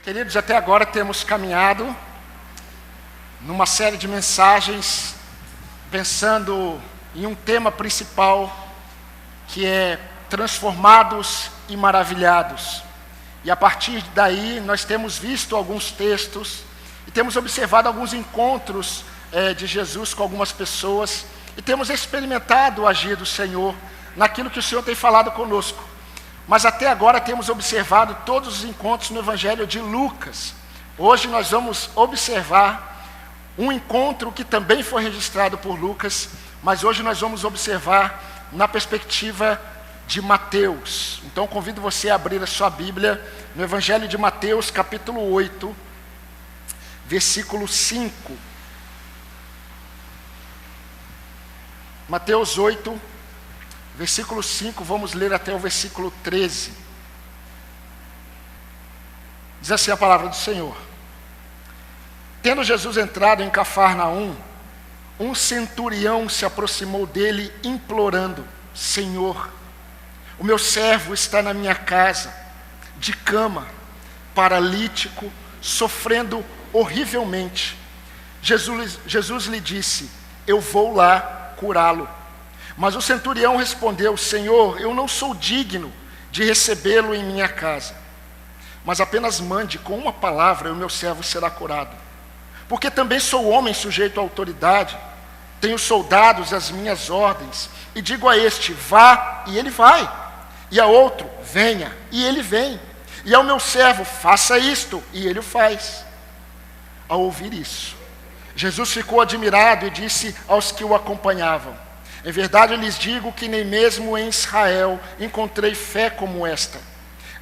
Queridos, até agora temos caminhado numa série de mensagens pensando em um tema principal que é transformados e maravilhados. E a partir daí nós temos visto alguns textos e temos observado alguns encontros de Jesus com algumas pessoas e temos experimentado o agir do Senhor naquilo que o Senhor tem falado conosco. Mas até agora temos observado todos os encontros no Evangelho de Lucas. Hoje nós vamos observar um encontro que também foi registrado por Lucas, mas hoje nós vamos observar na perspectiva de Mateus. Então convido você a abrir a sua Bíblia no Evangelho de Mateus, capítulo 8, versículo 5. Mateus 8, versículo 5, vamos ler até o versículo 13. Diz assim a palavra do Senhor: Tendo Jesus entrado em Cafarnaum, um centurião se aproximou dele, implorando: Senhor, o meu servo está na minha casa, de cama, paralítico, sofrendo horrivelmente. Jesus lhe disse: Eu vou lá curá-lo. Mas o centurião respondeu: Senhor, eu não sou digno de recebê-lo em minha casa, mas apenas mande com uma palavra e o meu servo será curado. Porque também sou homem sujeito à autoridade, tenho soldados às minhas ordens, e digo a este: vá, e ele vai, e a outro: venha, e ele vem, e ao meu servo: faça isto, e ele o faz. Ao ouvir isso, Jesus ficou admirado e disse aos que o acompanhavam: Em verdade eu lhes digo que nem mesmo em Israel encontrei fé como esta.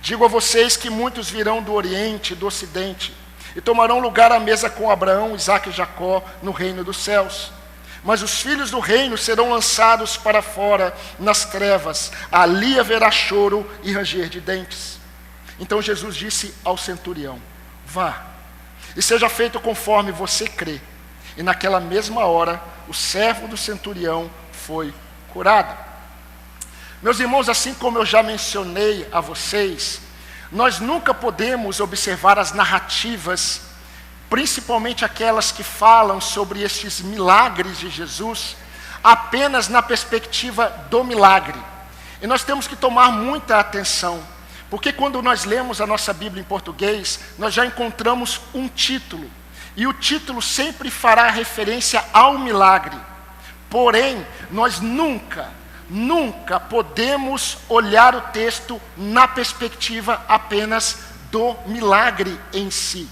Digo a vocês que muitos virão do Oriente e do Ocidente e tomarão lugar à mesa com Abraão, Isaque e Jacó no reino dos céus. Mas os filhos do reino serão lançados para fora nas trevas. Ali haverá choro e ranger de dentes. Então Jesus disse ao centurião: Vá, e seja feito conforme você crê. E naquela mesma hora o servo do centurião foi curado. Meus irmãos, assim como eu já mencionei a vocês, nós nunca podemos observar as narrativas, principalmente aquelas que falam sobre estes milagres de Jesus, apenas na perspectiva do milagre. E nós temos que tomar muita atenção, porque quando nós lemos a nossa Bíblia em português, nós já encontramos um título, e o título sempre fará referência ao milagre. Porém, nós nunca podemos olhar o texto na perspectiva apenas do milagre em si.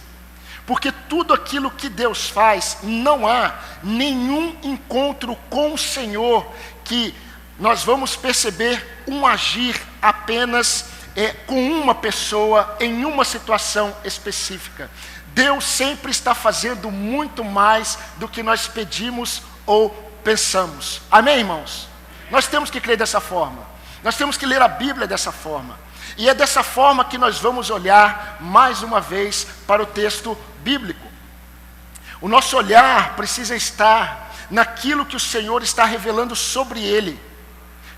Porque tudo aquilo que Deus faz, não há nenhum encontro com o Senhor que nós vamos perceber um agir apenas com uma pessoa, em uma situação específica. Deus sempre está fazendo muito mais do que nós pedimos ou pensamos. Amém, irmãos? Nós temos que crer dessa forma. Nós temos que ler a Bíblia dessa forma. E é dessa forma que nós vamos olhar mais uma vez para o texto bíblico. O nosso olhar precisa estar naquilo que o Senhor está revelando sobre Ele,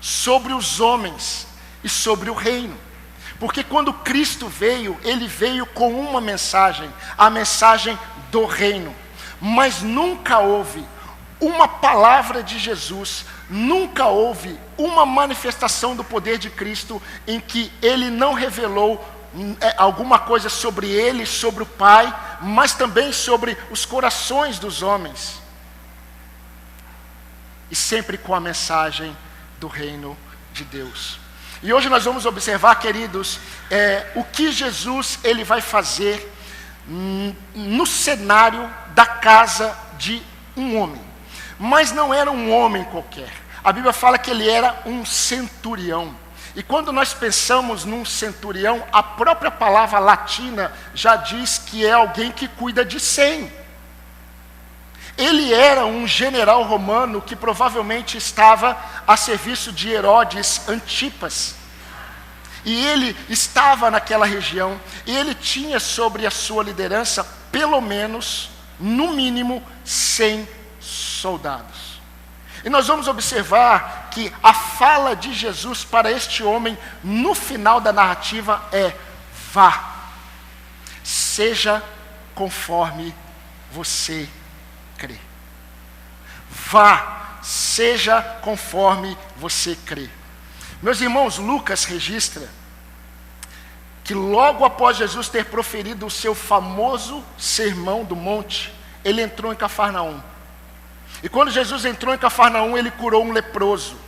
sobre os homens e sobre o reino. Porque quando Cristo veio, Ele veio com uma mensagem, a mensagem do reino. Mas nunca houve uma palavra de Jesus, nunca houve uma manifestação do poder de Cristo em que Ele não revelou alguma coisa sobre Ele, sobre o Pai, mas também sobre os corações dos homens. E sempre com a mensagem do reino de Deus. E hoje nós vamos observar, queridos, o que Jesus ele vai fazer no cenário da casa de um homem. Mas não era um homem qualquer. A Bíblia fala que ele era um centurião. E quando nós pensamos num centurião, a própria palavra latina já diz que é alguém que cuida de 100. Ele era um general romano que provavelmente estava a serviço de Herodes Antipas. E ele estava naquela região, e ele tinha sobre a sua liderança, pelo menos, no mínimo, 100 soldados. E nós vamos observar que a fala de Jesus para este homem, no final da narrativa, é: vá, seja conforme você crê. Vá, seja conforme você crê. Meus irmãos, Lucas registra que logo após Jesus ter proferido o seu famoso sermão do monte, ele entrou em Cafarnaum. E quando Jesus entrou em Cafarnaum, ele curou um leproso.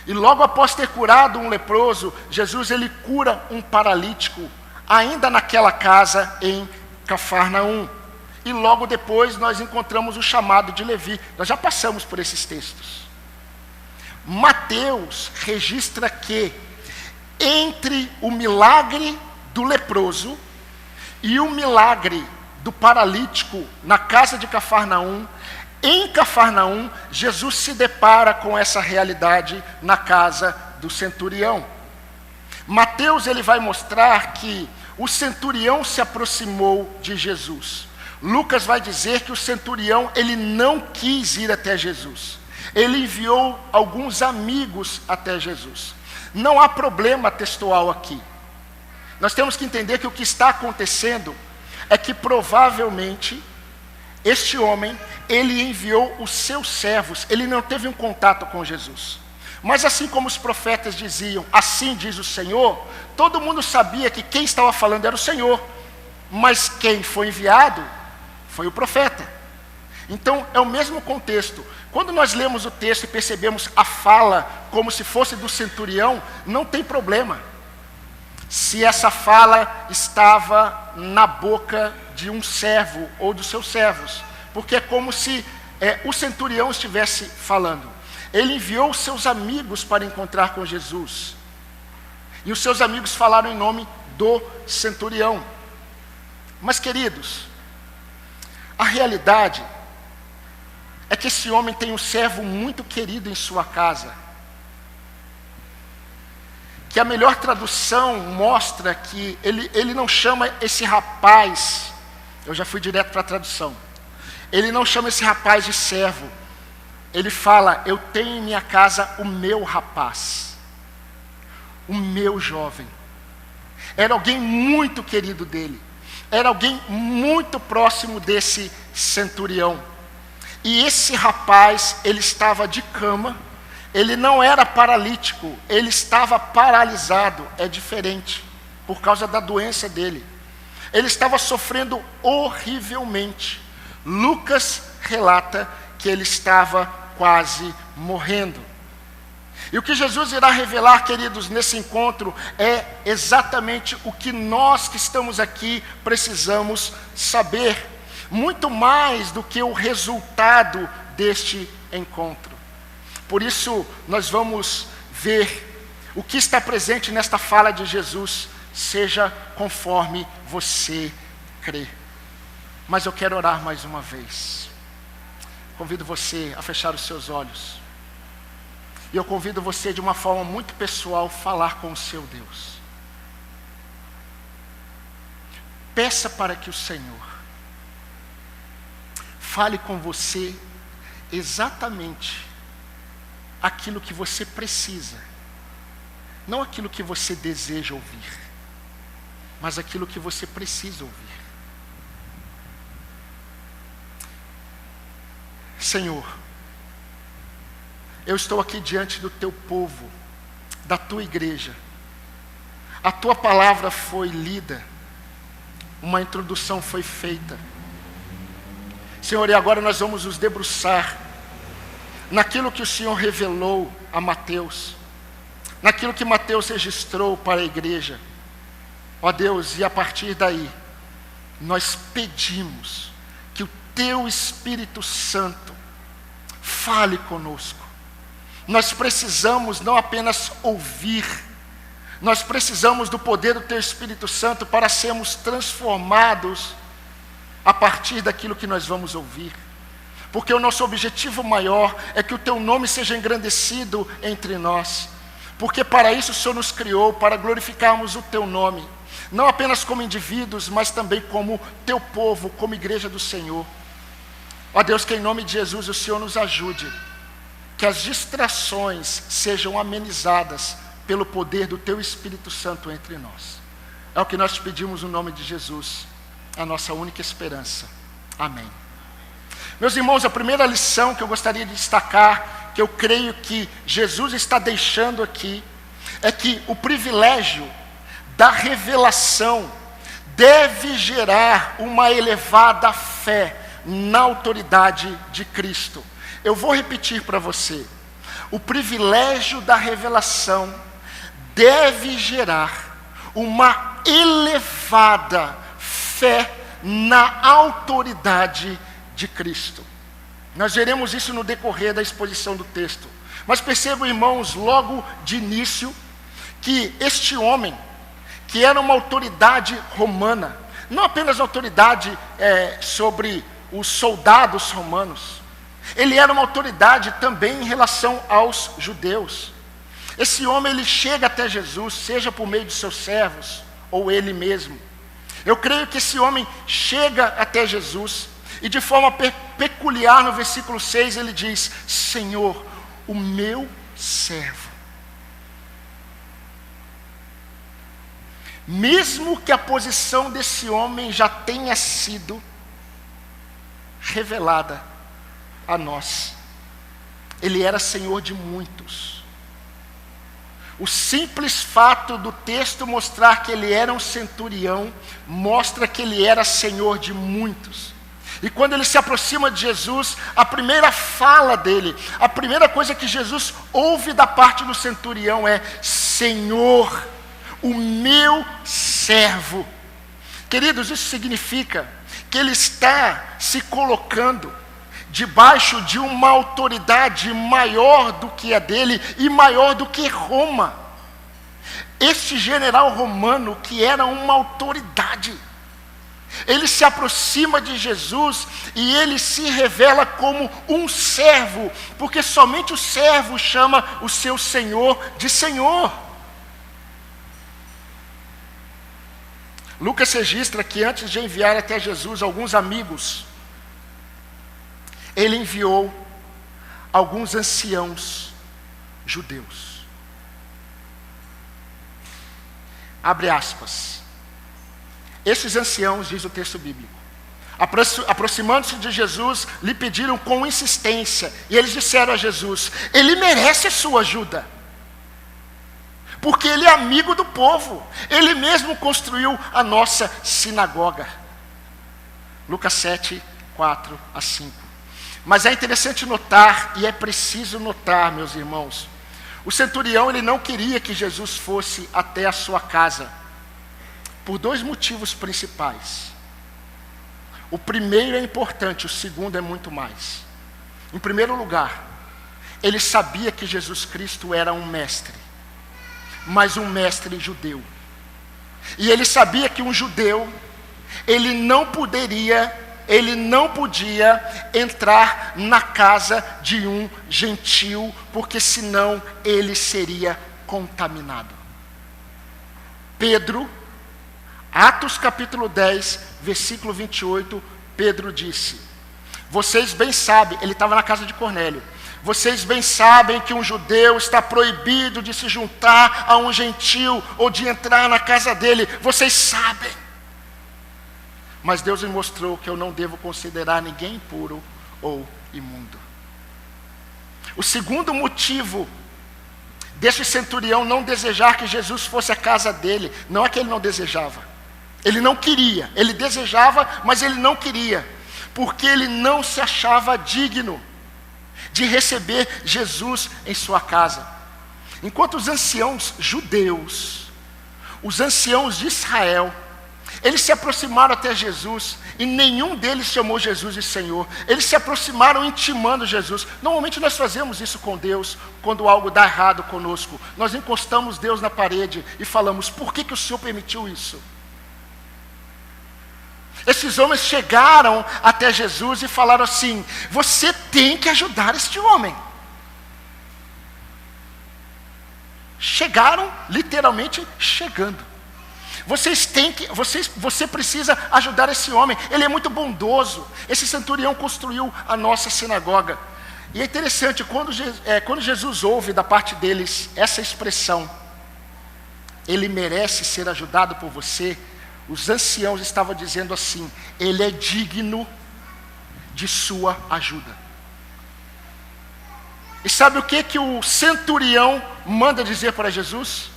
E logo após ter curado um leproso, Jesus ele cura um paralítico, ainda naquela casa em Cafarnaum. E logo depois nós encontramos o chamado de Levi. Nós já passamos por esses textos. Mateus registra que entre o milagre do leproso e o milagre do paralítico na casa de Cafarnaum, em Cafarnaum, Jesus se depara com essa realidade na casa do centurião. Mateus ele vai mostrar que o centurião se aproximou de Jesus. Lucas vai dizer que o centurião ele não quis ir até Jesus. Ele enviou alguns amigos até Jesus. Não há problema textual aqui. Nós temos que entender que o que está acontecendo é que provavelmente este homem, ele enviou os seus servos, ele não teve um contato com Jesus. Mas assim como os profetas diziam, assim diz o Senhor, todo mundo sabia que quem estava falando era o Senhor, mas quem foi enviado foi o profeta. Então é o mesmo contexto. Quando nós lemos o texto e percebemos a fala como se fosse do centurião, não tem problema. Se essa fala estava na boca de um servo ou dos seus servos, porque é como se o centurião estivesse falando. Ele enviou os seus amigos para encontrar com Jesus, e os seus amigos falaram em nome do centurião. Mas queridos, a realidade é que esse homem tem um servo muito querido em sua casa, que a melhor tradução mostra que ele não chama esse rapaz, eu já fui direto para a tradução, ele não chama esse rapaz de servo, ele fala, eu tenho em minha casa o meu rapaz, o meu jovem. Era alguém muito querido dele, era alguém muito próximo desse centurião. E esse rapaz, ele estava de cama, ele não era paralítico, ele estava paralisado, é diferente, por causa da doença dele. Ele estava sofrendo horrivelmente. Lucas relata que ele estava quase morrendo. E o que Jesus irá revelar, queridos, nesse encontro, é exatamente o que nós que estamos aqui precisamos saber. Muito mais do que o resultado deste encontro. Por isso, nós vamos ver o que está presente nesta fala de Jesus, seja conforme você crê. Mas eu quero orar mais uma vez. Convido você a fechar os seus olhos. E eu convido você de uma forma muito pessoal falar com o seu Deus. Peça para que o Senhor fale com você exatamente aquilo que você precisa, não aquilo que você deseja ouvir, mas aquilo que você precisa ouvir. Senhor, eu estou aqui diante do teu povo, da tua igreja. A tua palavra foi lida, uma introdução foi feita. Senhor, e agora nós vamos nos debruçar naquilo que o Senhor revelou a Mateus, naquilo que Mateus registrou para a igreja. Ó Deus, e a partir daí, nós pedimos que o teu Espírito Santo fale conosco. Nós precisamos não apenas ouvir, nós precisamos do poder do teu Espírito Santo para sermos transformados a partir daquilo que nós vamos ouvir. Porque o nosso objetivo maior é que o teu nome seja engrandecido entre nós. Porque para isso o Senhor nos criou, para glorificarmos o teu nome. Não apenas como indivíduos, mas também como teu povo, como igreja do Senhor. Ó Deus, que em nome de Jesus o Senhor nos ajude. Que as distrações sejam amenizadas pelo poder do teu Espírito Santo entre nós. É o que nós te pedimos no nome de Jesus. a nossa única esperança. Amém. Meus irmãos, a primeira lição que eu gostaria de destacar, que eu creio que Jesus está deixando aqui, é que o privilégio da revelação deve gerar uma elevada fé na autoridade de Cristo. Eu vou repetir para você. O privilégio da revelação deve gerar uma elevada fé na autoridade de Cristo. Nós veremos isso no decorrer da exposição do texto. Mas percebam, irmãos, logo de início, que este homem, que era uma autoridade romana, não apenas autoridade sobre os soldados romanos, ele era uma autoridade também em relação aos judeus. Esse homem, ele chega até Jesus, seja por meio de seus servos, ou ele mesmo. Eu creio que esse homem chega até Jesus, e de forma peculiar no versículo 6 ele diz: Senhor, o meu servo. Mesmo que a posição desse homem já tenha sido revelada a nós, ele era senhor de muitos. O simples fato do texto mostrar que ele era um centurião, mostra que ele era senhor de muitos. E quando ele se aproxima de Jesus, a primeira fala dele, a primeira coisa que Jesus ouve da parte do centurião é: Senhor, o meu servo. Queridos, isso significa que ele está se colocando debaixo de uma autoridade maior do que a dele e maior do que Roma. Este general romano, que era uma autoridade, ele se aproxima de Jesus e ele se revela como um servo, porque somente o servo chama o seu senhor de Senhor. Lucas registra que antes de enviar até Jesus alguns amigos, ele enviou alguns anciãos judeus. Abre aspas. Esses anciãos, diz o texto bíblico, aproximando-se de Jesus, lhe pediram com insistência, e eles disseram a Jesus: ele merece a sua ajuda, porque ele é amigo do povo, ele mesmo construiu a nossa sinagoga. Lucas 7, 4 a 5. Mas é interessante notar, e é preciso notar, meus irmãos, o centurião, ele não queria que Jesus fosse até a sua casa, por dois motivos principais. O primeiro é importante, o segundo é muito mais. Em primeiro lugar, ele sabia que Jesus Cristo era um mestre, mas um mestre judeu. E ele sabia que um judeu, ele não podia entrar na casa de um gentil, porque senão ele seria contaminado. Pedro, Atos capítulo 10, versículo 28, Pedro disse: vocês bem sabem, ele estava na casa de Cornélio, vocês bem sabem que um judeu está proibido de se juntar a um gentil ou de entrar na casa dele, vocês sabem. Mas Deus me mostrou que eu não devo considerar ninguém impuro ou imundo. O segundo motivo desse centurião não desejar que Jesus fosse à casa dele, não é que ele não desejava, ele não queria, ele desejava, mas ele não queria, porque ele não se achava digno de receber Jesus em sua casa. Enquanto os anciãos judeus, os anciãos de Israel, eles se aproximaram até Jesus, e nenhum deles chamou Jesus de Senhor. Eles se aproximaram intimando Jesus. Normalmente nós fazemos isso com Deus, quando algo dá errado conosco. Nós encostamos Deus na parede e falamos: por que o Senhor permitiu isso? Esses homens chegaram até Jesus e falaram assim: você tem que ajudar este homem. Chegaram, literalmente chegando. Você precisa ajudar esse homem, ele é muito bondoso. Esse centurião construiu a nossa sinagoga. E é interessante, quando Jesus ouve da parte deles essa expressão: ele merece ser ajudado por você, os anciãos estavam dizendo assim: ele é digno de sua ajuda. E sabe o que o centurião manda dizer para Jesus?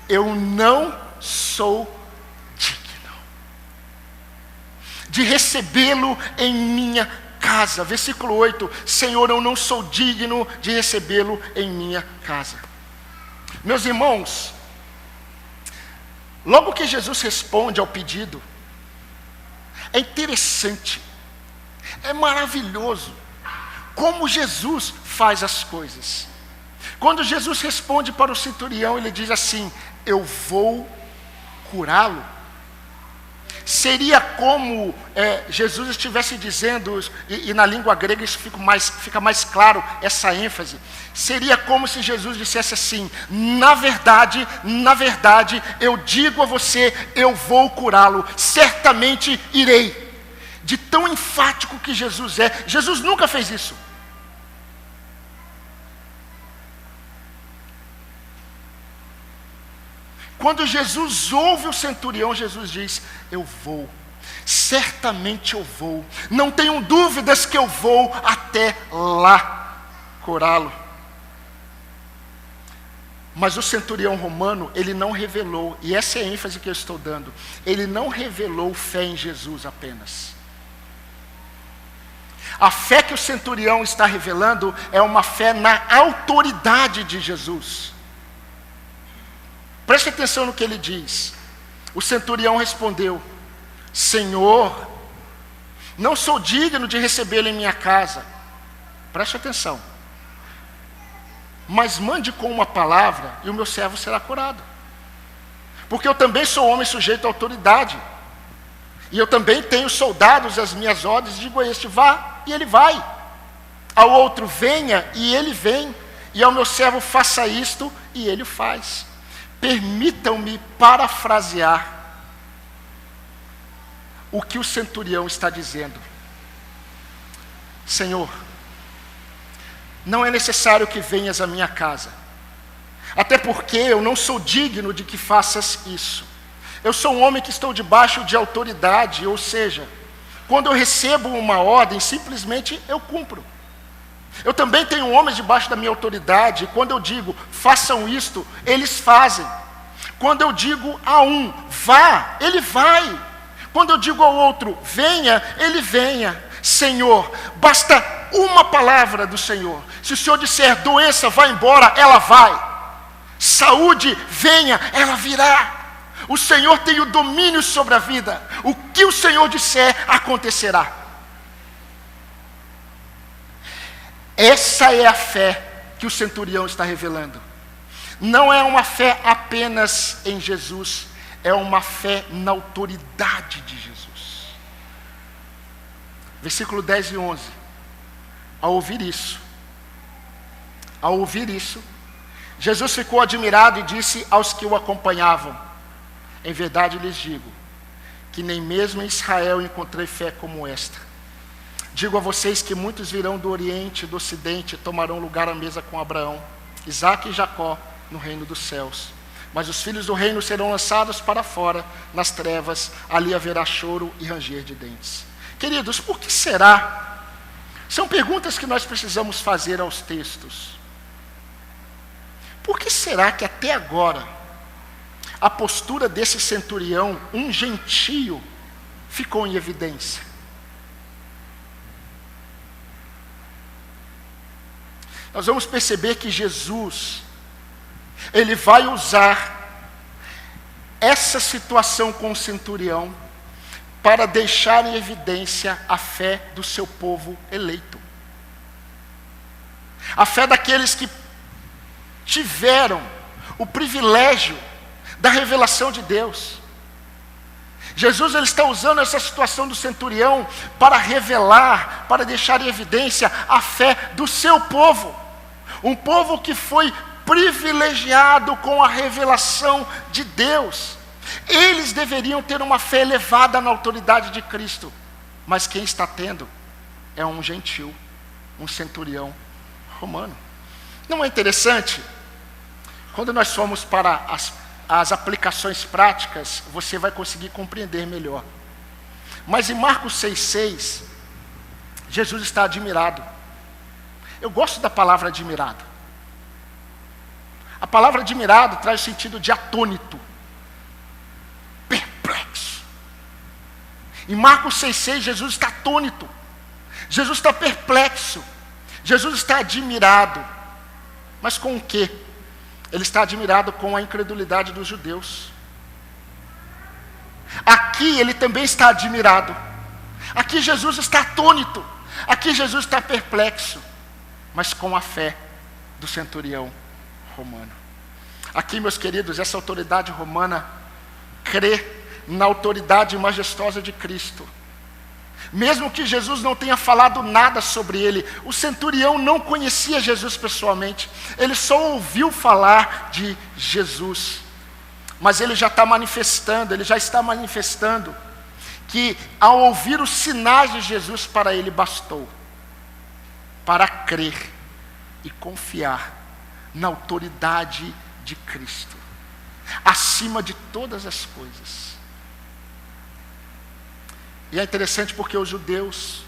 Eu não sou digno de recebê-lo em minha casa. Versículo 8: Senhor, eu não sou digno de recebê-lo em minha casa. Meus irmãos, logo que Jesus responde ao pedido, é interessante, é maravilhoso como Jesus faz as coisas. Quando Jesus responde para o centurião, ele diz assim: eu vou curá-lo. Seria como Jesus estivesse dizendo, e na língua grega isso fica mais claro, essa ênfase. Seria como se Jesus dissesse assim: na verdade, eu digo a você, eu vou curá-lo, certamente irei. De tão enfático que Jesus é. Jesus nunca fez isso. Quando Jesus ouve o centurião, Jesus diz: eu vou, certamente eu vou, não tenham dúvidas que eu vou até lá curá-lo. Mas o centurião romano, ele não revelou, e essa é a ênfase que eu estou dando, ele não revelou fé em Jesus apenas. A fé que o centurião está revelando é uma fé na autoridade de Jesus. Preste atenção no que ele diz. O centurião respondeu: Senhor, não sou digno de recebê-lo em minha casa. Preste atenção. Mas mande com uma palavra e o meu servo será curado. Porque eu também sou homem sujeito à autoridade. E eu também tenho soldados às minhas ordens. Digo a este: vá, e ele vai. Ao outro: venha, e ele vem. E ao meu servo: faça isto, e ele o faz. Permitam-me parafrasear o que o centurião está dizendo. Senhor, não é necessário que venhas à minha casa, até porque eu não sou digno de que faças isso. Eu sou um homem que estou debaixo de autoridade, ou seja, quando eu recebo uma ordem, simplesmente eu cumpro. Eu também tenho homens debaixo da minha autoridade, e quando eu digo, façam isto, eles fazem. Quando eu digo a um, vá, ele vai. Quando eu digo ao outro, venha, ele venha. Senhor, basta uma palavra do Senhor. Se o Senhor disser doença, vá embora, ela vai. Saúde, venha, ela virá. O Senhor tem o domínio sobre a vida. O que o Senhor disser, acontecerá. Essa é a fé que o centurião está revelando. Não é uma fé apenas em Jesus, é uma fé na autoridade de Jesus. Versículo 10 e 11. Ao ouvir isso, Jesus ficou admirado e disse aos que o acompanhavam: em verdade lhes digo, que nem mesmo em Israel encontrei fé como esta. Digo a vocês que muitos virão do Oriente e do Ocidente e tomarão lugar à mesa com Abraão, Isaque e Jacó no reino dos céus. Mas os filhos do reino serão lançados para fora, nas trevas, ali haverá choro e ranger de dentes. Queridos, por que será? São perguntas que nós precisamos fazer aos textos. Por que será que até agora a postura desse centurião, um gentio, ficou em evidência? Nós vamos perceber que Jesus, ele vai usar essa situação com o centurião para deixar em evidência a fé do seu povo eleito. A fé daqueles que tiveram o privilégio da revelação de Deus. Jesus, ele está usando essa situação do centurião para revelar, para deixar em evidência a fé do seu povo. Um povo que foi privilegiado com a revelação de Deus. Eles deveriam ter uma fé elevada na autoridade de Cristo. Mas quem está tendo é um gentil, um centurião romano. Não é interessante? Quando nós fomos para as aplicações práticas, você vai conseguir compreender melhor. Mas em Marcos 6,6, Jesus está admirado. Eu gosto da palavra admirado. A palavra admirado traz o sentido de atônito, perplexo. Em Marcos 6,6, Jesus está atônito. Jesus está perplexo. Jesus está admirado. Mas com o quê? Ele está admirado com a incredulidade dos judeus. Aqui ele também está admirado. Aqui Jesus está atônito. Aqui Jesus está perplexo. Mas com a fé do centurião romano. Aqui, meus queridos, essa autoridade romana crê na autoridade majestosa de Cristo. Mesmo que Jesus não tenha falado nada sobre ele, o centurião não conhecia Jesus pessoalmente, ele só ouviu falar de Jesus. Mas ele já está manifestando que ao ouvir os sinais de Jesus para ele bastou, para crer e confiar na autoridade de Cristo, acima de todas as coisas. E é interessante porque os judeus,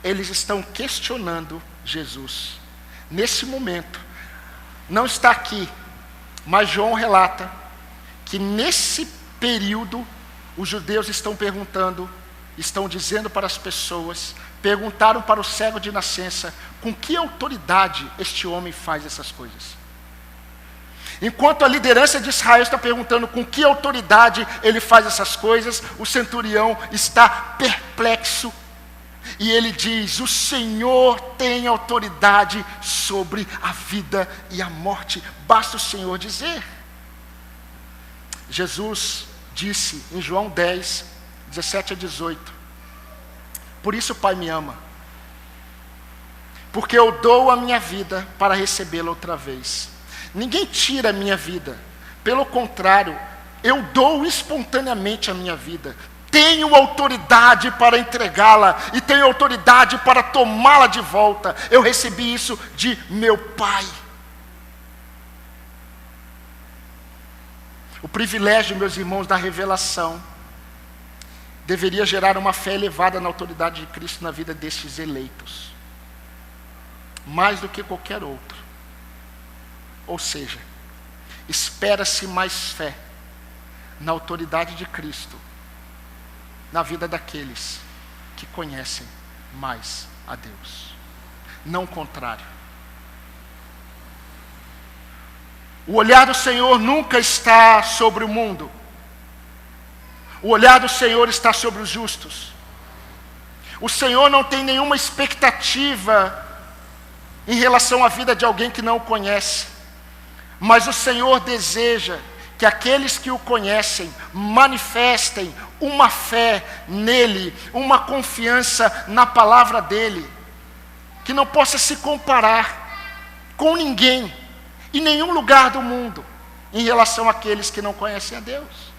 eles estão questionando Jesus. Nesse momento, não está aqui, mas João relata que nesse período, os judeus estão perguntando, estão dizendo para as pessoas, perguntaram para o cego de nascença, com que autoridade este homem faz essas coisas? Enquanto a liderança de Israel está perguntando com que autoridade ele faz essas coisas, o centurião está perplexo. E ele diz: o Senhor tem autoridade sobre a vida e a morte. Basta o Senhor dizer. Jesus disse em João 10, 17 a 18: por isso o Pai me ama, porque eu dou a minha vida para recebê-la outra vez. Ninguém tira a minha vida, pelo contrário, eu dou espontaneamente a minha vida. Tenho autoridade para entregá-la e tenho autoridade para tomá-la de volta. Eu recebi isso de meu Pai. O privilégio, meus irmãos, da revelação deveria gerar uma fé elevada na autoridade de Cristo na vida destes eleitos, mais do que qualquer outro. Ou seja, espera-se mais fé na autoridade de Cristo na vida daqueles que conhecem mais a Deus, não o contrário. O olhar do Senhor nunca está sobre o mundo. O olhar do Senhor está sobre os justos. O Senhor não tem nenhuma expectativa em relação à vida de alguém que não o conhece. Mas o Senhor deseja que aqueles que o conhecem manifestem uma fé nele, uma confiança na palavra dele, que não possa se comparar com ninguém, em nenhum lugar do mundo, em relação àqueles que não conhecem a Deus.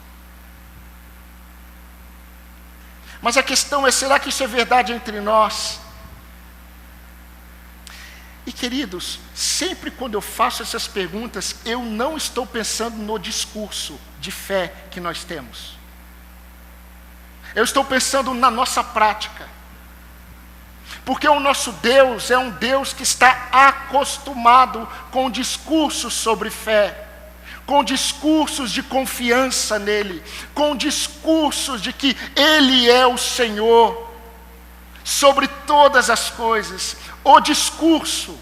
Mas a questão é, será que isso é verdade entre nós? E queridos, sempre quando eu faço essas perguntas, eu não estou pensando no discurso de fé que nós temos. Eu estou pensando na nossa prática. Porque o nosso Deus é um Deus que está acostumado com discursos sobre fé, com discursos de confiança nele, com discursos de que Ele é o Senhor sobre todas as coisas. O discurso,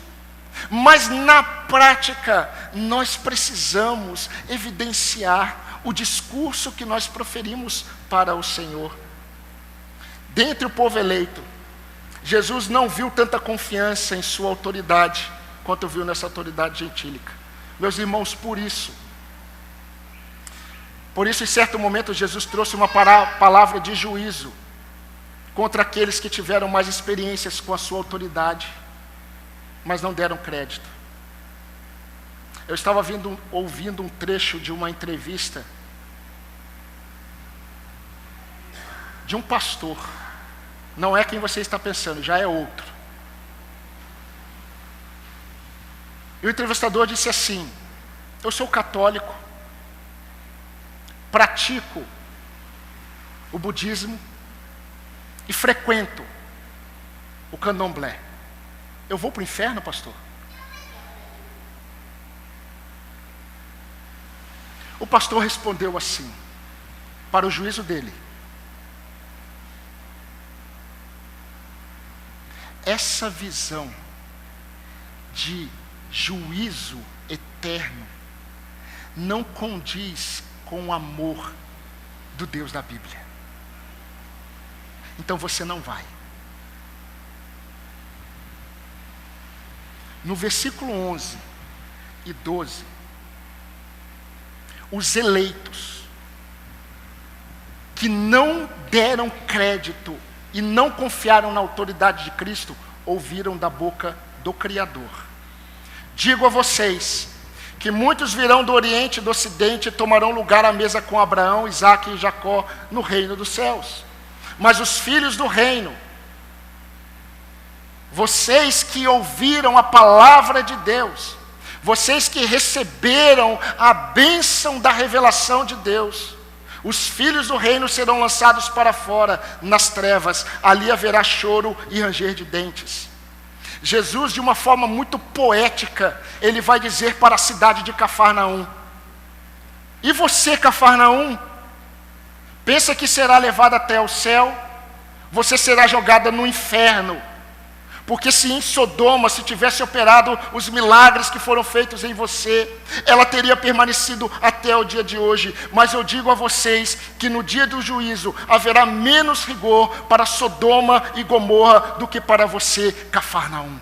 mas na prática nós precisamos evidenciar o discurso que nós proferimos para o Senhor. Dentre o povo eleito, Jesus não viu tanta confiança em sua autoridade quanto viu nessa autoridade gentílica. Meus irmãos, por isso, em certo momento, Jesus trouxe uma palavra de juízo contra aqueles que tiveram mais experiências com a sua autoridade, mas não deram crédito. Eu estava ouvindo um trecho de uma entrevista de um pastor. Não é quem você está pensando, já é outro. E o entrevistador disse assim: eu sou católico, pratico o budismo e frequento o candomblé, eu vou para o inferno, pastor? O pastor respondeu assim, para o juízo dele: essa visão de juízo eterno não condiz com o amor do Deus da Bíblia. Então você não vai. No versículo 11 e 12, os eleitos que não deram crédito e não confiaram na autoridade de Cristo, ouviram da boca do Criador: digo a vocês que muitos virão do Oriente e do Ocidente e tomarão lugar à mesa com Abraão, Isaque e Jacó no reino dos céus. Mas os filhos do reino, vocês que ouviram a palavra de Deus, vocês que receberam a bênção da revelação de Deus, os filhos do reino serão lançados para fora, nas trevas. Ali haverá choro e ranger de dentes. Jesus, de uma forma muito poética, ele vai dizer para a cidade de Cafarnaum: e você, Cafarnaum, pensa que será levada até o céu? Você será jogada no inferno. Porque se em Sodoma se tivesse operado os milagres que foram feitos em você, ela teria permanecido até o dia de hoje. Mas eu digo a vocês que no dia do juízo haverá menos rigor para Sodoma e Gomorra do que para você, Cafarnaum.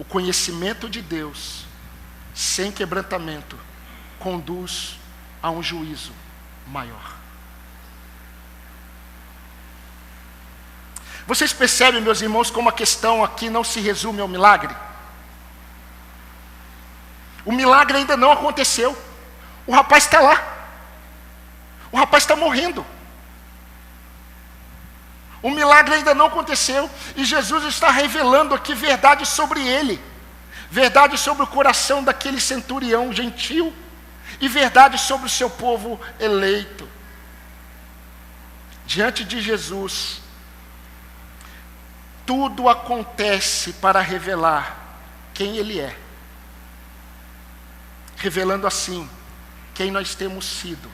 O conhecimento de Deus, sem quebrantamento, conduz a um juízo maior. Vocês percebem, meus irmãos, como a questão aqui não se resume ao milagre? O milagre ainda não aconteceu. O rapaz está lá. O rapaz está morrendo. O milagre ainda não aconteceu. E Jesus está revelando aqui verdade sobre ele. Verdade sobre o coração daquele centurião gentil. E verdade sobre o seu povo eleito. Diante de Jesus, tudo acontece para revelar quem Ele é. Revelando assim quem nós temos sido.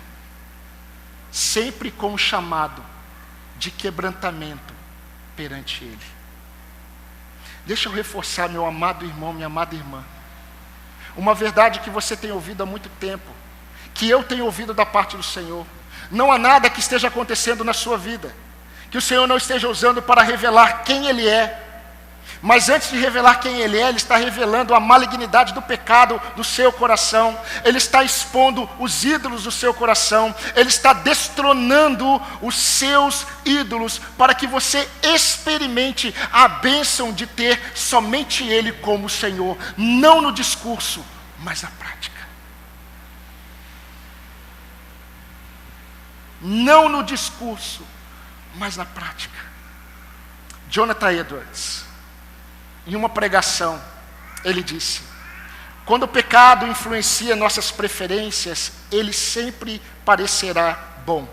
Sempre com o chamado de quebrantamento perante Ele. Deixa eu reforçar, meu amado irmão, minha amada irmã. Uma verdade que você tem ouvido há muito tempo, que eu tenho ouvido da parte do Senhor. Não há nada que esteja acontecendo na sua vida que o Senhor não esteja usando para revelar quem Ele é. Mas antes de revelar quem Ele é, Ele está revelando a malignidade do pecado do seu coração. Ele está expondo os ídolos do seu coração. Ele está destronando os seus ídolos para que você experimente a bênção de ter somente Ele como Senhor. Não no discurso, mas na prática. Não no discurso, mas na prática. Jonathan Edwards, em uma pregação, ele disse: quando o pecado influencia nossas preferências, ele sempre parecerá bom.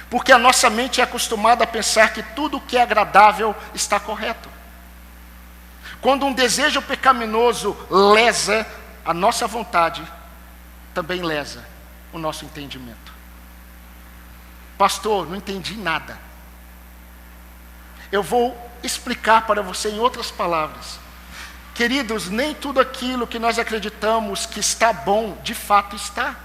Porque a nossa mente é acostumada a pensar que tudo o que é agradável está correto. Quando um desejo pecaminoso lesa a nossa vontade, também lesa o nosso entendimento. Pastor, não entendi nada. Eu vou explicar para você em outras palavras. Queridos, nem tudo aquilo que nós acreditamos que está bom, de fato está.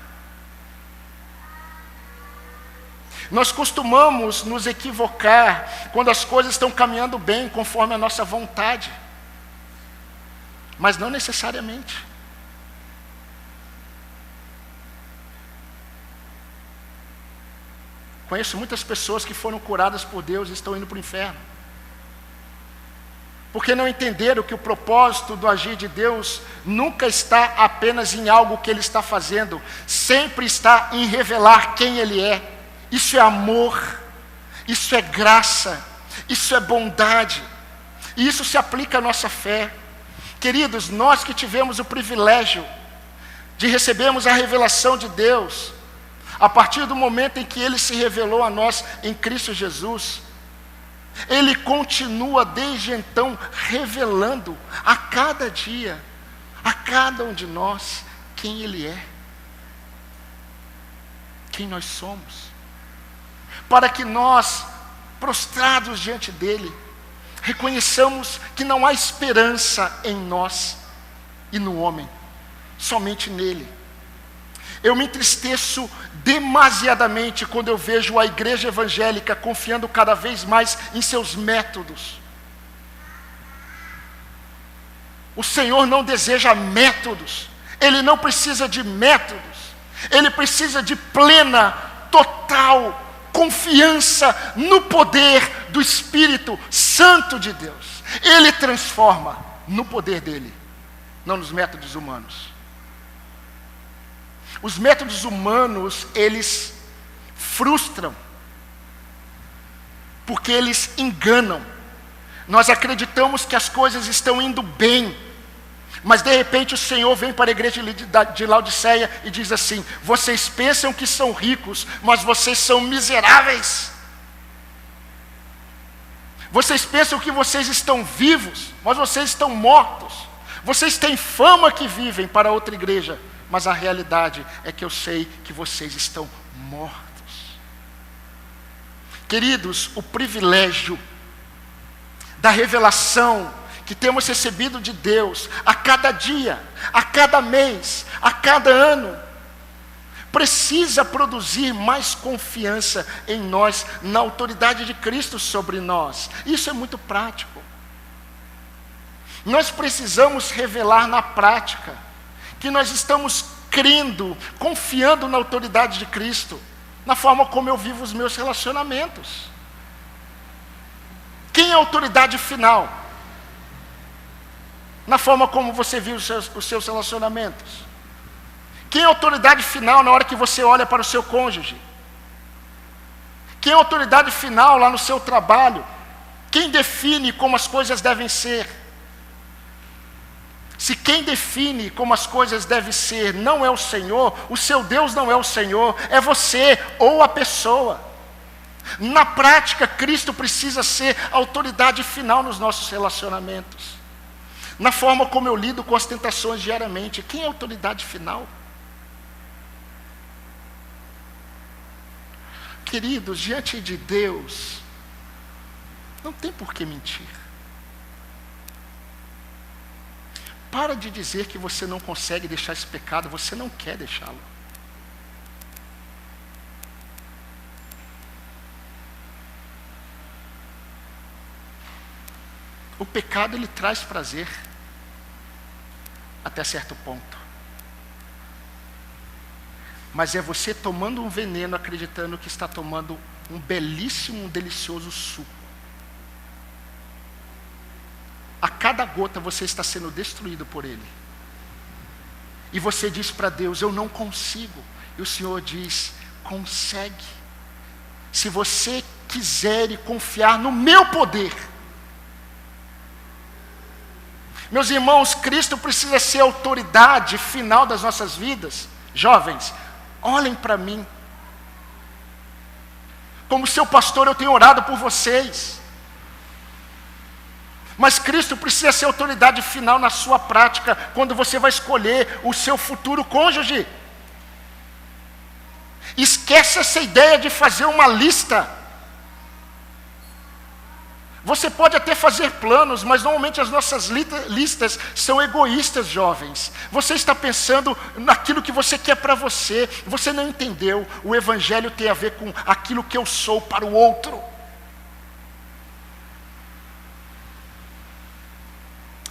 Nós costumamos nos equivocar quando as coisas estão caminhando bem, conforme a nossa vontade. Mas não necessariamente. Conheço muitas pessoas que foram curadas por Deus e estão indo para o inferno. Porque não entenderam que o propósito do agir de Deus nunca está apenas em algo que Ele está fazendo. Sempre está em revelar quem Ele é. Isso é amor. Isso é graça. Isso é bondade. E isso se aplica à nossa fé. Queridos, nós que tivemos o privilégio de recebermos a revelação de Deus, a partir do momento em que Ele se revelou a nós em Cristo Jesus, Ele continua desde então revelando a cada dia, a cada um de nós, quem Ele é, quem nós somos, para que nós, prostrados diante dEle, reconheçamos que não há esperança em nós e no homem, somente nele. Eu me entristeço demasiadamente quando eu vejo a igreja evangélica confiando cada vez mais em seus métodos. O Senhor não deseja métodos, Ele não precisa de métodos, Ele precisa de plena, total confiança no poder do Espírito Santo de Deus. Ele transforma no poder dele, não nos métodos humanos. Os métodos humanos, eles frustram, porque eles enganam. Nós acreditamos que as coisas estão indo bem, mas de repente o Senhor vem para a igreja de Laodiceia e diz assim: vocês pensam que são ricos, mas vocês são miseráveis. Vocês pensam que vocês estão vivos, mas vocês estão mortos. Vocês têm fama que vivem para outra igreja, mas a realidade é que eu sei que vocês estão mortos. Queridos, o privilégio da revelação que temos recebido de Deus a cada dia, a cada mês, a cada ano, precisa produzir mais confiança em nós, na autoridade de Cristo sobre nós. Isso é muito prático. Nós precisamos revelar na prática que nós estamos crendo, confiando na autoridade de Cristo, na forma como eu vivo os meus relacionamentos. Quem é a autoridade final? Na forma como você vive os seus relacionamentos. Quem é a autoridade final na hora que você olha para o seu cônjuge? Quem é a autoridade final lá no seu trabalho? Quem define como as coisas devem ser? Se quem define como as coisas devem ser não é o Senhor, o seu Deus não é o Senhor, é você ou a pessoa. Na prática, Cristo precisa ser a autoridade final nos nossos relacionamentos. Na forma como eu lido com as tentações diariamente, quem é a autoridade final? Queridos, diante de Deus, não tem por que mentir. Para de dizer que você não consegue deixar esse pecado, você não quer deixá-lo. O pecado, ele traz prazer, até certo ponto. Mas é você tomando um veneno, acreditando que está tomando um belíssimo, um delicioso suco. A cada gota você está sendo destruído por ele. E você diz para Deus: eu não consigo. E o Senhor diz: consegue. Se você quiser e confiar no meu poder. Meus irmãos, Cristo precisa ser a autoridade final das nossas vidas. Jovens, olhem para mim. Como seu pastor, eu tenho orado por vocês. Mas Cristo precisa ser a autoridade final na sua prática, quando você vai escolher o seu futuro cônjuge. Esquece essa ideia de fazer uma lista. Você pode até fazer planos, mas normalmente as nossas listas são egoístas, jovens. Você está pensando naquilo que você quer para você. Você não entendeu. O Evangelho tem a ver com aquilo que eu sou para o outro.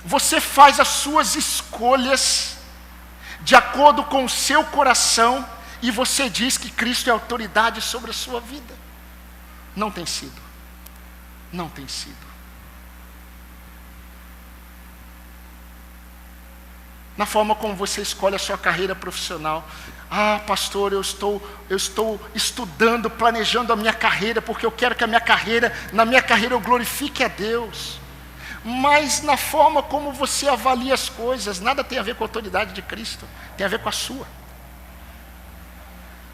Você faz as suas escolhas de acordo com o seu coração e você diz que Cristo é autoridade sobre a sua vida. Não tem sido. Não tem sido. Na forma como você escolhe a sua carreira profissional. Ah, pastor, eu estou estudando, planejando a minha carreira, porque eu quero que na minha carreira eu glorifique a Deus. mas na forma como você avalia as coisas. Nada tem a ver com a autoridade de Cristo, tem a ver com a sua.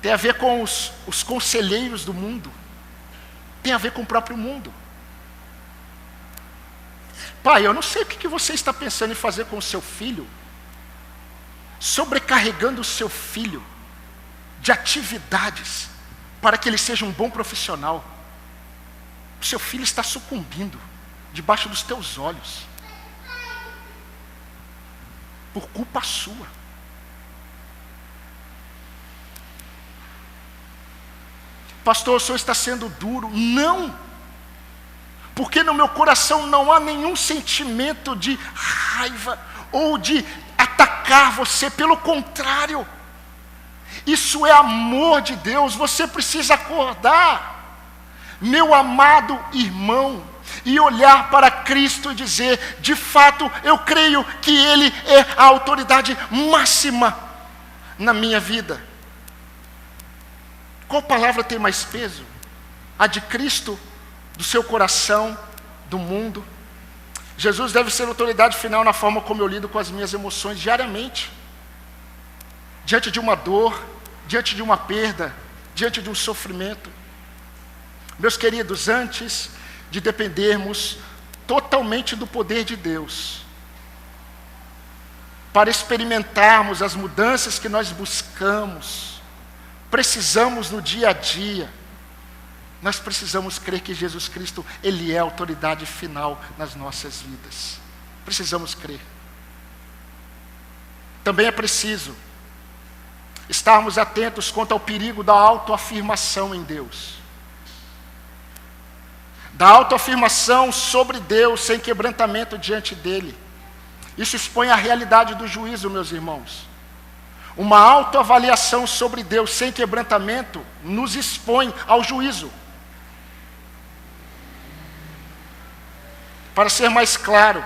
Tem a ver com os conselheiros do mundo, tem a ver com o próprio mundo. Pai, eu não sei o que você está pensando em fazer com o seu filho, sobrecarregando o seu filho de atividades para que ele seja um bom profissional. O seu filho está sucumbindo debaixo dos teus olhos, por culpa sua. Pastor, o senhor está sendo duro. Não, porque no meu coração não há nenhum sentimento de raiva ou de atacar você. Pelo contrário, isso é amor de Deus. Você precisa acordar, meu amado irmão, e olhar para Cristo e dizer: de fato, eu creio que Ele é a autoridade máxima na minha vida. Qual palavra tem mais peso? A de Cristo, do seu coração, do mundo? Jesus deve ser a autoridade final na forma como eu lido com as minhas emoções diariamente. Diante de uma dor, diante de uma perda, diante de um sofrimento. Meus queridos, antes de dependermos totalmente do poder de Deus, para experimentarmos as mudanças que nós precisamos no dia a dia, nós precisamos crer que Jesus Cristo, Ele é a autoridade final nas nossas vidas. Precisamos crer. Também é preciso estarmos atentos quanto ao perigo da autoafirmação em Deus. Da autoafirmação sobre Deus sem quebrantamento diante dEle. Isso expõe a realidade do juízo, meus irmãos. Uma autoavaliação sobre Deus sem quebrantamento nos expõe ao juízo. Para ser mais claro,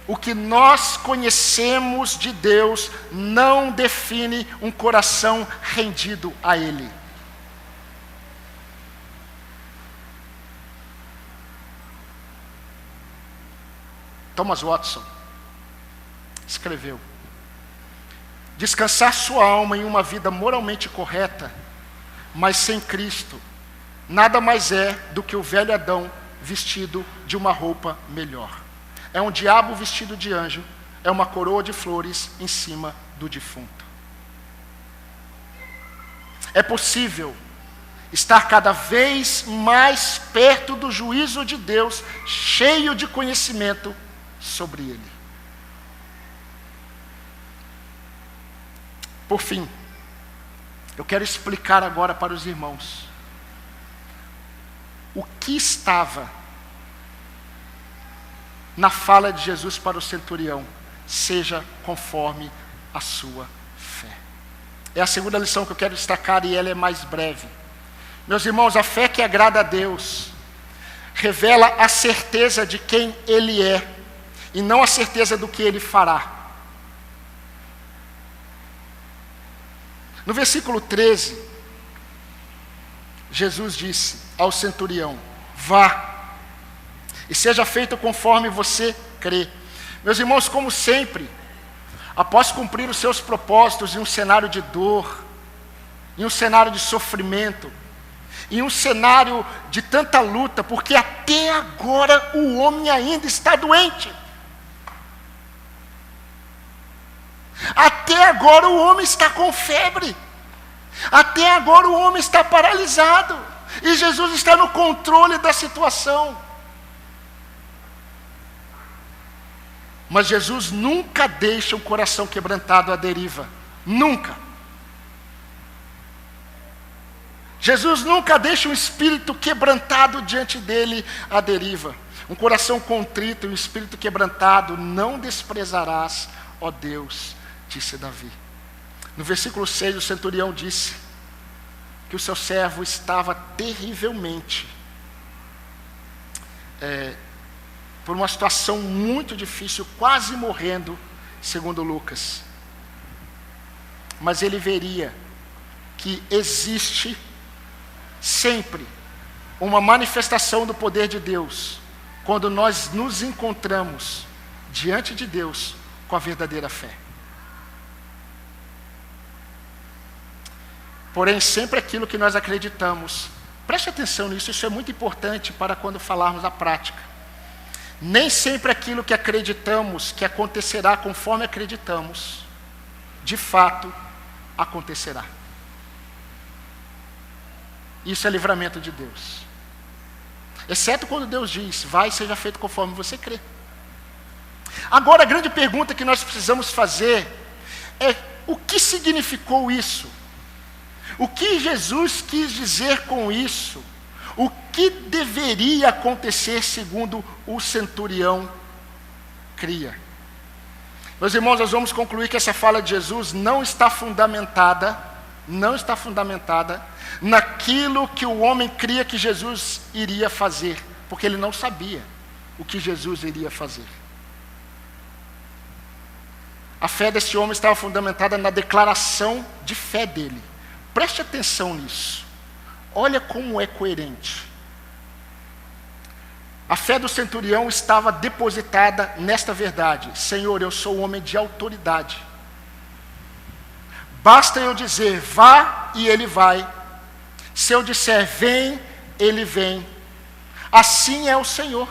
o que nós conhecemos de Deus não define um coração rendido a Ele. Thomas Watson escreveu: descansar sua alma em uma vida moralmente correta, mas sem Cristo, nada mais é do que o velho Adão vestido de uma roupa melhor. É um diabo vestido de anjo, é uma coroa de flores em cima do defunto. É possível estar cada vez mais perto do juízo de Deus, cheio de conhecimento sobre Ele. Por fim, eu quero explicar agora para os irmãos o que estava na fala de Jesus para o centurião: seja conforme a sua fé. É a segunda lição que eu quero destacar, e ela é mais breve. Meus irmãos, a fé que agrada a Deus revela a certeza de quem Ele é, e não a certeza do que Ele fará. No versículo 13, Jesus disse ao centurião: vá, e seja feito conforme você crê. Meus irmãos, como sempre, após cumprir os seus propósitos em um cenário de dor, em um cenário de sofrimento, em um cenário de tanta luta, porque até agora o homem ainda está doente. Até agora o homem está com febre. Até agora o homem está paralisado. E Jesus está no controle da situação. Mas Jesus nunca deixa um coração quebrantado à deriva. Nunca. Jesus nunca deixa um espírito quebrantado diante dele à deriva. Um coração contrito e um espírito quebrantado não desprezarás, ó Deus, disse Davi. No versículo 6, o centurião disse que o seu servo estava terrivelmente por uma situação muito difícil, quase morrendo, segundo Lucas. Mas ele veria que existe sempre uma manifestação do poder de Deus quando nós nos encontramos diante de Deus com a verdadeira fé. Porém, sempre aquilo que nós acreditamos, preste atenção nisso, isso é muito importante para quando falarmos a prática. Nem sempre aquilo que acreditamos que acontecerá conforme acreditamos, de fato acontecerá. Isso é livramento de Deus. Exceto quando Deus diz, vai e seja feito conforme você crê. Agora a grande pergunta que nós precisamos fazer é, o que significou isso? O que Jesus quis dizer com isso? O que deveria acontecer segundo o centurião cria? Meus irmãos, nós vamos concluir que essa fala de Jesus não está fundamentada naquilo que o homem cria que Jesus iria fazer, porque ele não sabia o que Jesus iria fazer. A fé desse homem estava fundamentada na declaração de fé dele. Preste atenção nisso. Olha como é coerente. A fé do centurião estava depositada nesta verdade: Senhor, eu sou um homem de autoridade. Basta eu dizer, vá, e ele vai. Se eu disser, vem, ele vem. Assim é o Senhor,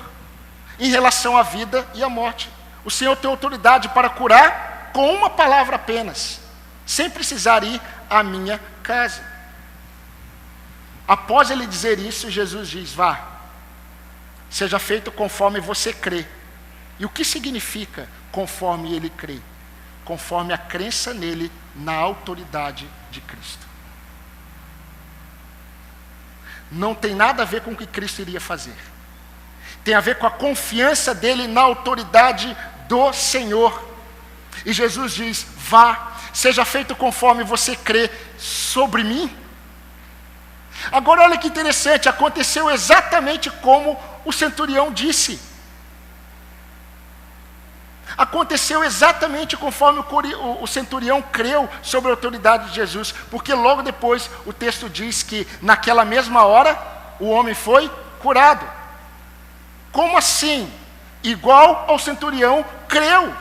em relação à vida e à morte. O Senhor tem autoridade para curar com uma palavra apenas, sem precisar ir à minha casa. Após ele dizer isso, Jesus diz, vá, seja feito conforme você crê. E o que significa conforme ele crê? Conforme a crença nele, na autoridade de Cristo. Não tem nada a ver com o que Cristo iria fazer. Tem a ver com a confiança dele na autoridade do Senhor. E Jesus diz, vá, seja feito conforme você crê sobre mim. Agora olha que interessante, aconteceu exatamente como o centurião disse. Aconteceu exatamente conforme o centurião creu sobre a autoridade de Jesus, porque logo depois o texto diz que naquela mesma hora o homem foi curado. Como assim? Igual ao centurião creu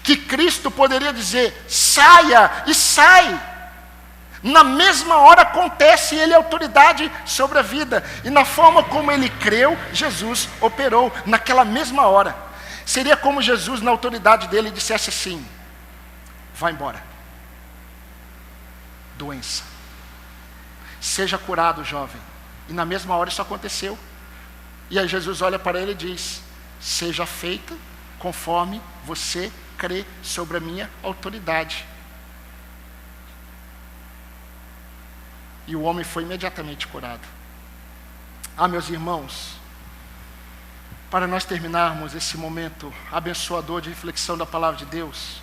que Cristo poderia dizer, saia, e sai. Na mesma hora acontece, ele é autoridade sobre a vida. E na forma como ele creu, Jesus operou naquela mesma hora. Seria como Jesus, na autoridade dele, dissesse assim, vai embora. Doença. Seja curado, jovem. E na mesma hora isso aconteceu. E aí Jesus olha para ele e diz, seja feita conforme você crê sobre a minha autoridade. E o homem foi imediatamente curado. Ah, meus irmãos, para nós terminarmos esse momento abençoador de reflexão da palavra de Deus,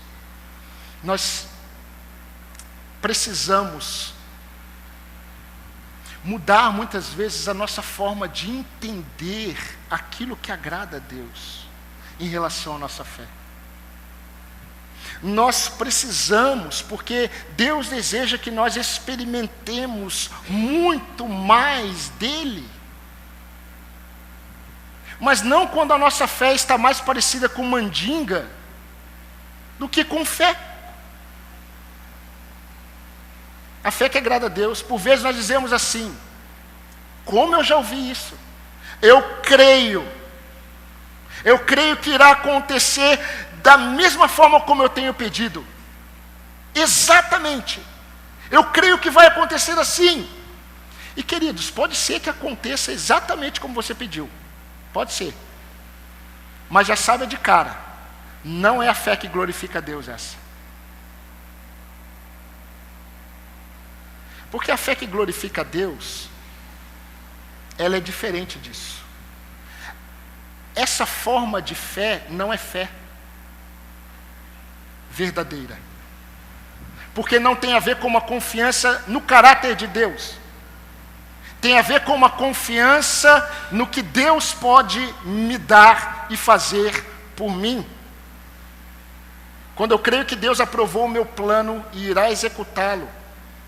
nós precisamos mudar muitas vezes a nossa forma de entender aquilo que agrada a Deus em relação à nossa fé. Nós precisamos, porque Deus deseja que nós experimentemos muito mais dele. Mas não quando a nossa fé está mais parecida com mandinga do que com fé. A fé que agrada a Deus, por vezes nós dizemos assim, como eu já ouvi isso, eu creio que irá acontecer da mesma forma como eu tenho pedido. Exatamente. Eu creio que vai acontecer assim. E queridos, pode ser que aconteça exatamente como você pediu. Pode ser. Mas já sabe de cara, não é a fé que glorifica a Deus essa. Porque a fé que glorifica a Deus, ela é diferente disso. Essa forma de fé não é fé verdadeira. Porque não tem a ver com uma confiança no caráter de Deus. Tem a ver com uma confiança no que Deus pode me dar e fazer por mim. Quando eu creio que Deus aprovou o meu plano e irá executá-lo,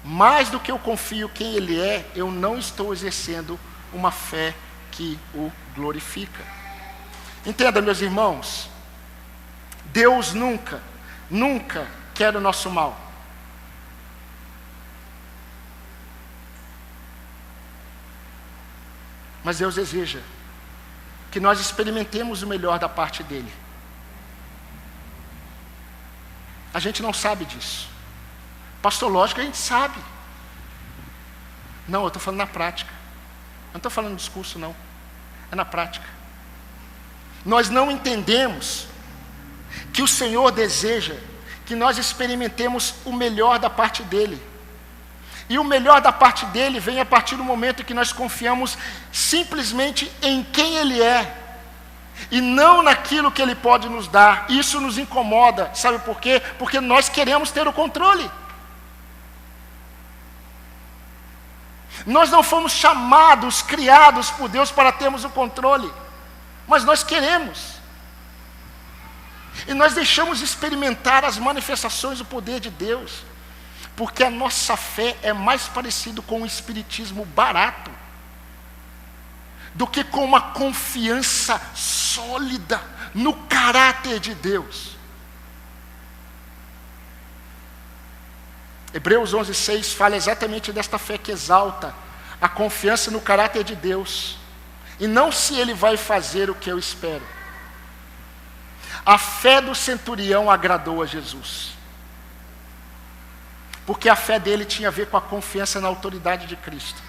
mais do que eu confio quem Ele é, eu não estou exercendo uma fé que o glorifica. Entenda, meus irmãos, Deus nunca quer o nosso mal. Mas Deus deseja que nós experimentemos o melhor da parte dele. A gente não sabe disso. Pastor, lógico que a gente sabe. Não, eu estou falando na prática. Eu não estou falando no discurso, não. É na prática. Nós não entendemos que o Senhor deseja que nós experimentemos o melhor da parte dele. E o melhor da parte dele vem a partir do momento que nós confiamos simplesmente em quem ele é, e não naquilo que ele pode nos dar. Isso nos incomoda, sabe por quê? Porque nós queremos ter o controle. Nós não fomos chamados, criados por Deus para termos o controle, mas nós queremos. E nós deixamos de experimentar as manifestações do poder de Deus, porque a nossa fé é mais parecida com um espiritismo barato do que com uma confiança sólida no caráter de Deus. Hebreus 11:6 fala exatamente desta fé que exalta a confiança no caráter de Deus, e não se ele vai fazer o que eu espero. A fé do centurião agradou a Jesus, porque a fé dele tinha a ver com a confiança na autoridade de Cristo,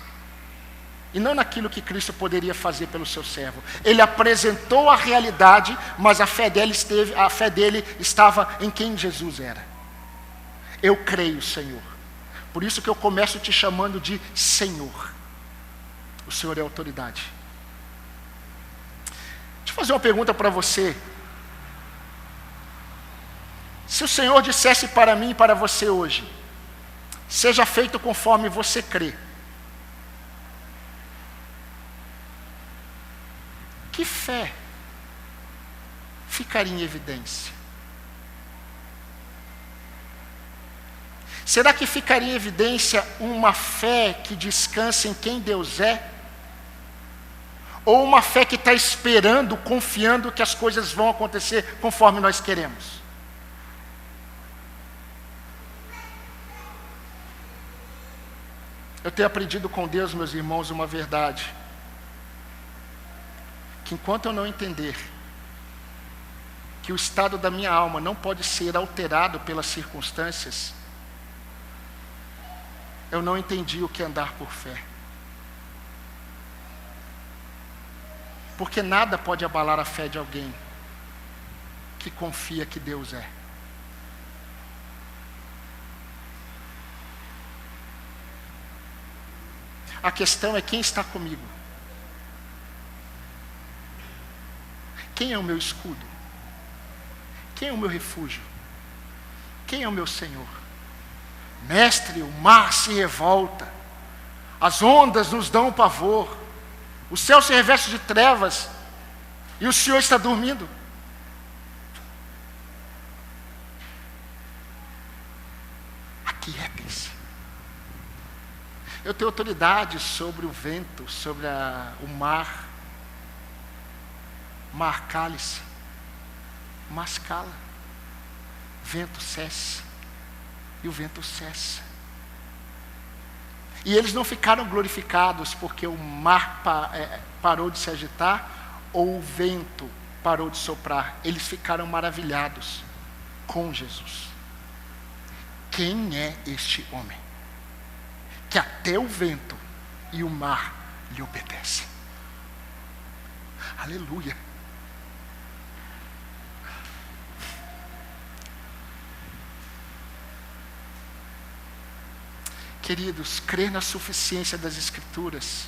e não naquilo que Cristo poderia fazer pelo seu servo. Ele apresentou a realidade, mas a fé dele estava em quem Jesus era. Eu creio, Senhor. Por isso que eu começo te chamando de Senhor. O Senhor é autoridade. Deixa eu fazer uma pergunta para você. Se o Senhor dissesse para mim e para você hoje: seja feito conforme você crê, que fé ficaria em evidência? Será que ficaria em evidência uma fé que descansa em quem Deus é? Ou uma fé que está esperando, confiando que as coisas vão acontecer conforme nós queremos? Eu tenho aprendido com Deus, meus irmãos, uma verdade: que enquanto eu não entender que o estado da minha alma não pode ser alterado pelas circunstâncias, eu não entendi o que é andar por fé. Porque nada pode abalar a fé de alguém que confia que Deus é. A questão é quem está comigo. Quem é o meu escudo? Quem é o meu refúgio? Quem é o meu Senhor? Mestre, o mar se revolta, as ondas nos dão pavor, o céu se reveste de trevas, e o Senhor está dormindo. Aquietem-se. Eu tenho autoridade sobre o vento, sobre o mar. Mar cale-se, mas cala. Vento cesse, e o vento cessa. E eles não ficaram glorificados porque o mar parou de se agitar, ou o vento parou de soprar. Eles ficaram maravilhados com Jesus. Quem é este homem que até o vento e o mar lhe obedecem? Aleluia. Queridos, crer na suficiência das Escrituras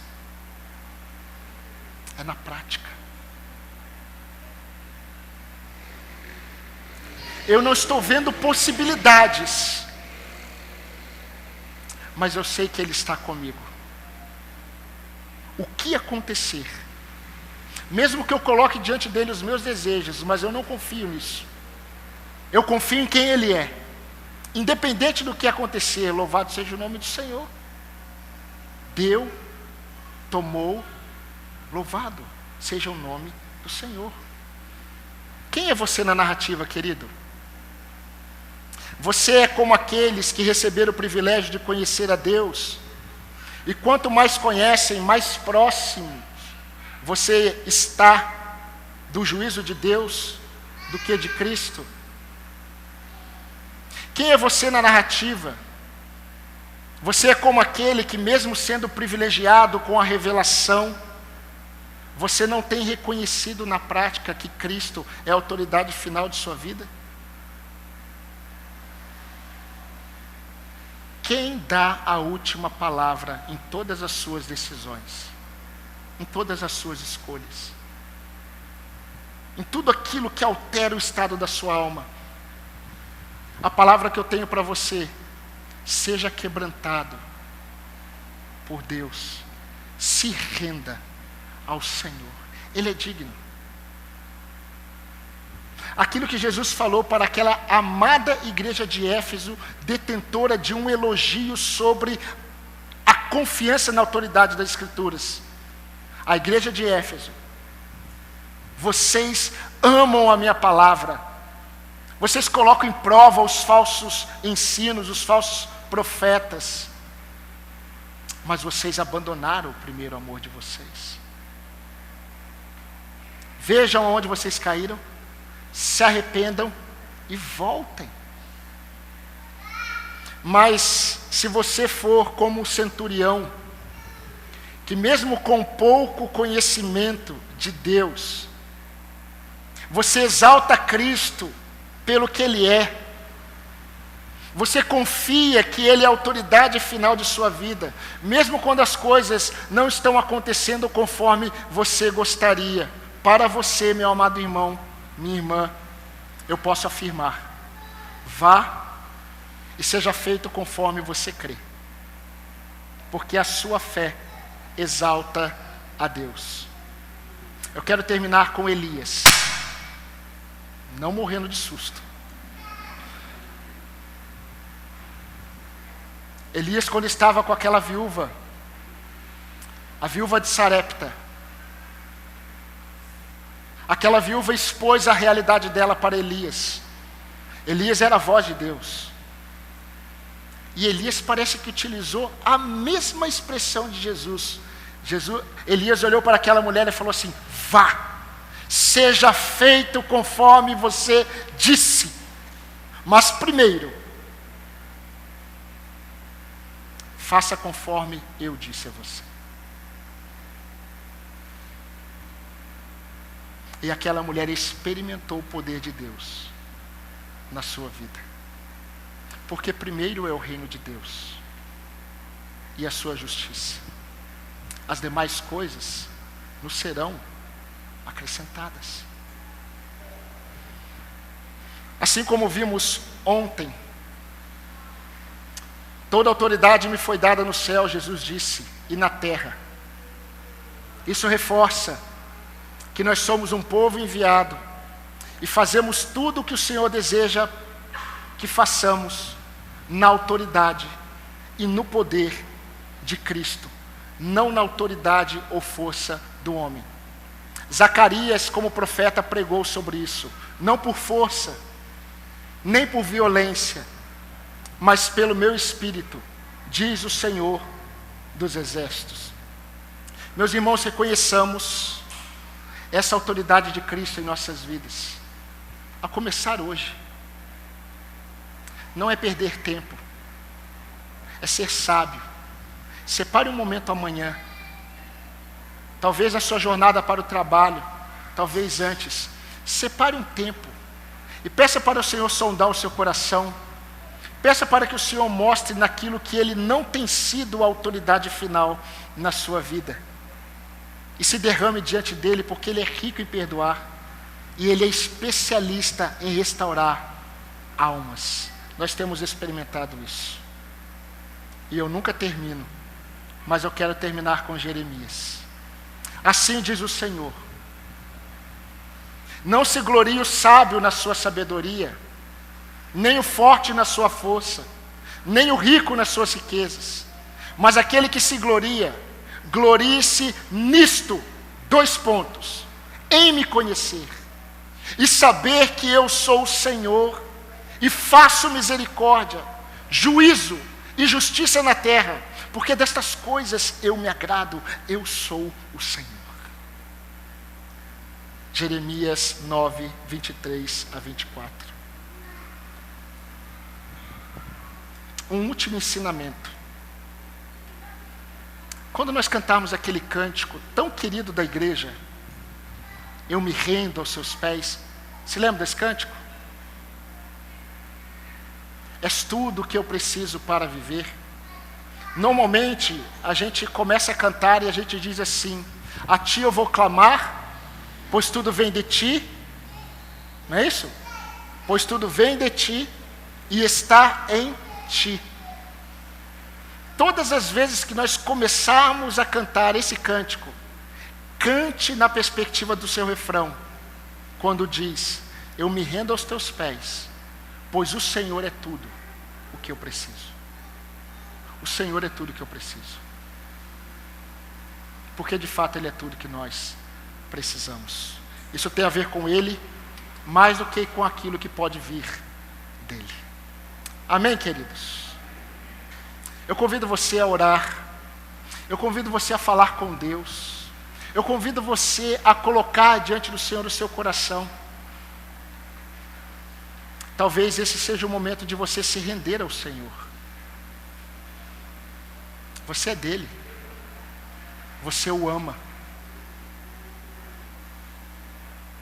é na prática. Eu não estou vendo possibilidades, mas eu sei que Ele está comigo. O que acontecer, mesmo que eu coloque diante dele os meus desejos, mas eu não confio nisso. Eu confio em quem Ele é. Independente do que acontecer, louvado seja o nome do Senhor. Deu, tomou, louvado seja o nome do Senhor. Quem é você na narrativa, querido? Você é como aqueles que receberam o privilégio de conhecer a Deus. E quanto mais conhecem, mais próximos você está do juízo de Deus do que de Cristo. Quem é você na narrativa? Você é como aquele que, mesmo sendo privilegiado com a revelação, você não tem reconhecido na prática que Cristo é a autoridade final de sua vida? Quem dá a última palavra em todas as suas decisões, em todas as suas escolhas, em tudo aquilo que altera o estado da sua alma? A palavra que eu tenho para você: seja quebrantado por Deus, se renda ao Senhor, Ele é digno. Aquilo que Jesus falou para aquela amada igreja de Éfeso, detentora de um elogio sobre a confiança na autoridade das Escrituras. A igreja de Éfeso: vocês amam a minha palavra, vocês colocam em prova os falsos ensinos, os falsos profetas, mas vocês abandonaram o primeiro amor de vocês. Vejam onde vocês caíram, se arrependam e voltem. Mas se você for como o centurião, que mesmo com pouco conhecimento de Deus, você exalta Cristo pelo que Ele é, você confia que Ele é a autoridade final de sua vida, mesmo quando as coisas não estão acontecendo conforme você gostaria. Para você, meu amado irmão, minha irmã, eu posso afirmar: vá e seja feito conforme você crê, porque a sua fé exalta a Deus. Eu quero terminar com Elias, não morrendo de susto. Elias, quando estava com aquela viúva, a viúva de Sarepta, aquela viúva expôs a realidade dela para Elias. Elias era a voz de Deus. E Elias parece que utilizou a mesma expressão de Jesus. Elias olhou para aquela mulher e falou assim: vá, seja feito conforme você disse. Mas primeiro, faça conforme eu disse a você. E aquela mulher experimentou o poder de Deus na sua vida. Porque primeiro é o reino de Deus e a sua justiça. As demais coisas nos serão acrescentadas. Assim como vimos ontem, toda autoridade me foi dada no céu, Jesus disse, e na terra. Isso reforça que nós somos um povo enviado e fazemos tudo o que o Senhor deseja que façamos na autoridade e no poder de Cristo, não na autoridade ou força do homem. Zacarias, como profeta, pregou sobre isso, não por força, nem por violência, mas pelo meu espírito, diz o Senhor dos exércitos. Meus irmãos, reconheçamos essa autoridade de Cristo em nossas vidas, a começar hoje. Não é perder tempo, é ser sábio. Separe um momento amanhã, talvez na sua jornada para o trabalho, talvez antes. Separe um tempo e peça para o Senhor sondar o seu coração. Peça para que o Senhor mostre naquilo que Ele não tem sido a autoridade final na sua vida. E se derrame diante dEle, porque Ele é rico em perdoar. E Ele é especialista em restaurar almas. Nós temos experimentado isso. E eu nunca termino, mas eu quero terminar com Jeremias. Assim diz o Senhor: não se glorie o sábio na sua sabedoria, nem o forte na sua força, nem o rico nas suas riquezas, mas aquele que se gloria, glorie-se nisto, : em me conhecer e saber que eu sou o Senhor, e faço misericórdia, juízo e justiça na terra, porque destas coisas eu me agrado, eu sou o Senhor. Jeremias 9, 23 a 24. Um último ensinamento. Quando nós cantamos aquele cântico tão querido da igreja, eu me rendo aos seus pés, se lembra desse cântico? És tudo o que eu preciso para viver. Normalmente, a gente começa a cantar e a gente diz assim: a ti eu vou clamar, pois tudo vem de ti. Não é isso? Pois tudo vem de ti e está em ti. Todas as vezes que nós começarmos a cantar esse cântico, cante na perspectiva do seu refrão, quando diz: eu me rendo aos teus pés, pois o Senhor é tudo o que eu preciso. O Senhor é tudo o que eu preciso. Porque de fato Ele é tudo que nós precisamos. Isso tem a ver com Ele, mais do que com aquilo que pode vir dEle. Amém, queridos? Eu convido você a orar. Eu convido você a falar com Deus. Eu convido você a colocar diante do Senhor o seu coração. Talvez esse seja o momento de você se render ao Senhor. Você é dele. Você o ama.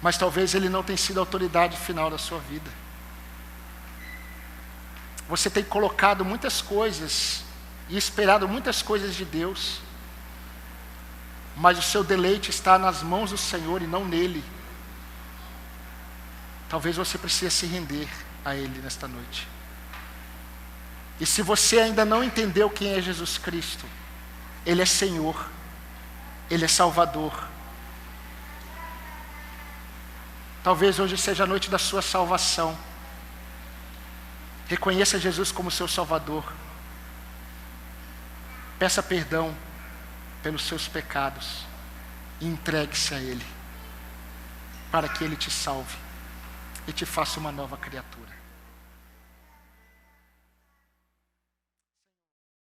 Mas talvez ele não tenha sido a autoridade final da sua vida. Você tem colocado muitas coisas e esperado muitas coisas de Deus, mas o seu deleite está nas mãos do Senhor e não nele. Talvez você precise se render a Ele nesta noite. E se você ainda não entendeu quem é Jesus Cristo, Ele é Senhor, Ele é Salvador. Talvez hoje seja a noite da sua salvação. Reconheça Jesus como seu Salvador. Peça perdão pelos seus pecados e entregue-se a Ele, para que Ele te salve e te faça uma nova criatura.